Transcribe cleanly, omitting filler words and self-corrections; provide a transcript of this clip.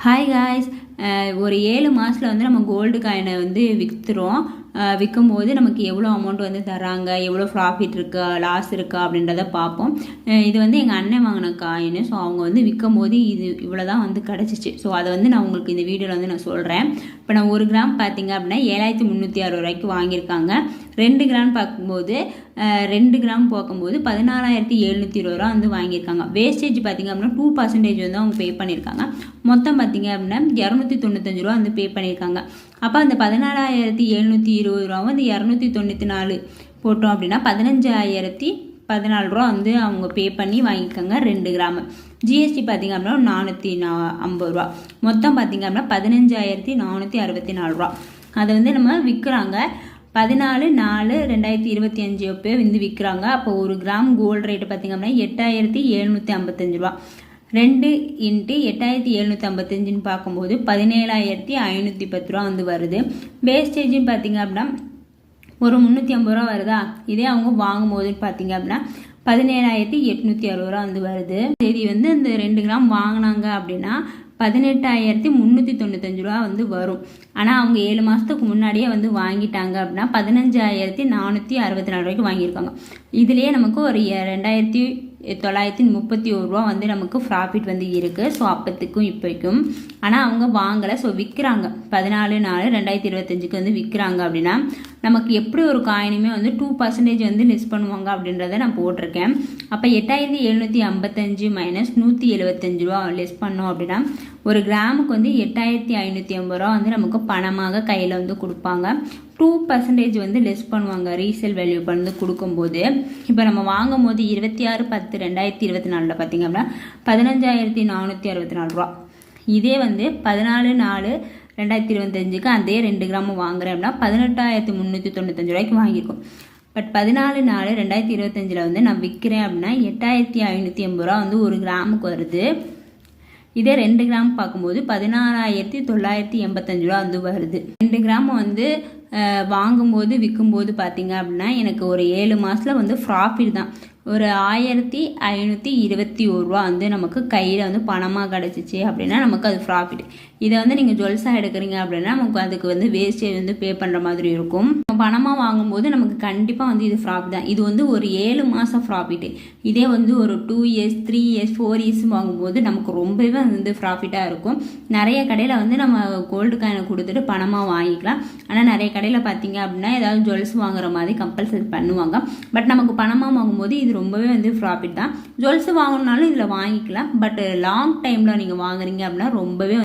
Hi guys, ஒரு 7 மாதத்தில் வந்து நம்ம கோல்டு காயினை வந்து விற்றுறோம். விற்கும்போது நமக்கு எவ்வளோ அமௌண்ட் வந்து தராங்க, எவ்வளோ ப்ராஃபிட் இருக்கா, லாஸ் இருக்கா அப்படின்றத பார்ப்போம். இது வந்து எங்கள் அண்ணன் வாங்கின காயின். ஸோ அவங்க வந்து விற்கும்போது இது இவ்வளோ தான் வந்து கிடச்சிச்சு. ஸோ அதை வந்து நான் உங்களுக்கு இந்த வீடியோவில் வந்து நான் சொல்கிறேன். இப்போ நான் 1 கிராம் பார்த்தீங்க அப்படின்னா 7360 ரூபாய்க்கு வாங்கியிருக்காங்க. 2 கிராம் பார்க்கும்போது 2 கிராம் பார்க்கும்போது 14720 ரூபா வந்து வாங்கியிருக்காங்க. வேஸ்டேஜ் பார்த்தீங்க அப்படின்னா 2% வந்து அவங்க பே பண்ணியிருக்காங்க. மொத்தம் பார்த்தீங்க அப்படின்னா 295 ரூபா வந்து பே பண்ணியிருக்காங்க. அப்போ அந்த 14720 ரூபா வந்து 294 போட்டோம் அப்படின்னா 15014 ரூபா வந்து அவங்க பே பண்ணி வாங்கியிருக்காங்க 2 கிராம். ஜிஎஸ்டி பார்த்தீங்க அப்படின்னா 450 ரூபா. மொத்தம் பார்த்தீங்க அப்படின்னா 15464 ரூபா. அதை வந்து நம்ம விற்கிறாங்க 14/4/2025 அப்போ வந்து விற்கிறாங்க. அப்போ 1 கிராம் கோல்டு ரேட்டு பார்த்தீங்க அப்படின்னா 8755 ரூபா. 2 × 8755 பார்க்கும்போது 17510 ரூபா வந்து வருது. வேஸ்டேஜுன்னு பார்த்தீங்க அப்படின்னா ஒரு 350 ரூபா வருதா. இதே அவங்க வாங்கும் போதுன்னு பார்த்தீங்க அப்படின்னா 17860 ரூபா வந்து வருது. சரி, வந்து இந்த 2 கிராம் வாங்கினாங்க அப்படின்னா 18395 ரூபா வந்து வரும். ஆனால் அவங்க 7 மாதத்துக்கு முன்னாடியே வந்து வாங்கிட்டாங்க அப்படின்னா 15464 ரூபாய்க்கு வாங்கியிருக்காங்க. இதுலேயே நமக்கு ஒரு 2931 ரூபா வந்து நமக்கு ப்ராஃபிட் வந்து இருக்குது. ஸோ அப்போத்துக்கும் இப்போக்கும். ஆனால் அவங்க வாங்கலை. ஸோ விற்கிறாங்க 14/4/2025 வந்து விற்கிறாங்க அப்படின்னா நமக்கு எப்படி ஒரு காயினுமே வந்து 2% வந்து லெஸ் பண்ணுவாங்க அப்படின்றத நான் போட்டிருக்கேன். அப்போ 8755 மைனஸ் 175 ரூபா லெஸ் பண்ணோம் அப்படின்னா 1 கிராமுக்கு வந்து 8550 ரூபா வந்து நமக்கு பணமாக கையில் வந்து கொடுப்பாங்க. 2% வந்து லெஸ் பண்ணுவாங்க ரீசேல் வேல்யூ வந்து கொடுக்கும்போது. இப்போ நம்ம வாங்கும் போது 26/10/2024 பார்த்தீங்க அப்படின்னா 15464 ரூபா. இதே வந்து 14/4/2025 அதே 2 கிராம் வாங்குறேன் அப்படின்னா 18395 ரூபாய்க்கு வாங்கியிருக்கோம். பட் 14/4/2025 வந்து நான் விற்கிறேன் அப்படின்னா 8580 ரூபா வந்து 1 கிராமுக்கு வருது. இதே 2 கிராம் பார்க்கும்போது 16985 ரூபா வந்து வருது. 2 கிராம் வந்து வாங்கும்போது விற்கும்போது பார்த்தீங்க அப்படின்னா எனக்கு ஒரு 7 மாதத்தில் வந்து ப்ராஃபிட் தான். ஒரு 1521 ரூபா வந்து நமக்கு கையில் வந்து பணமாக கிடச்சிச்சு அப்படின்னா நமக்கு அது ப்ராஃபிட். இதை வந்து நீங்கள் ஜுவல்ஸாக எடுக்கிறீங்க அப்படின்னா நமக்கு அதுக்கு வந்து வேஸ்டேஜ் வந்து பே பண்ணுற மாதிரி இருக்கும். பணமாக வாங்கும்போது நமக்கு கண்டிப்பாக வந்து இது ப்ராஃபிட் தான். இது வந்து ஒரு 7 மாதம் ப்ராஃபிட்டு. இதே வந்து ஒரு 2 இயர்ஸ் 3 இயர்ஸ் 4 இயர்ஸ் வாங்கும்போது நமக்கு ரொம்பவே வந்து ப்ராஃபிட்டாக இருக்கும். நிறைய கடையில் வந்து நம்ம கோல்டு காயினை கொடுத்துட்டு பணமாக வாங்கிக்கலாம். ஆனால் நிறைய கடையில் பார்த்தீங்க அப்படின்னா ஏதாவது ஜுவல்ஸ் வாங்குற மாதிரி கம்பல்சரி பண்ணுவாங்க. பட் நமக்கு பணமாக வாங்கும்போது இது ரொம்பவே வந்து ப்ராஃபிட் தான். ஜுவல்ஸ் வாங்கணுனாலும் இதில் வாங்கிக்கலாம். பட் லாங் டைமில் நீங்கள் வாங்குறீங்க அப்படின்னா ரொம்பவே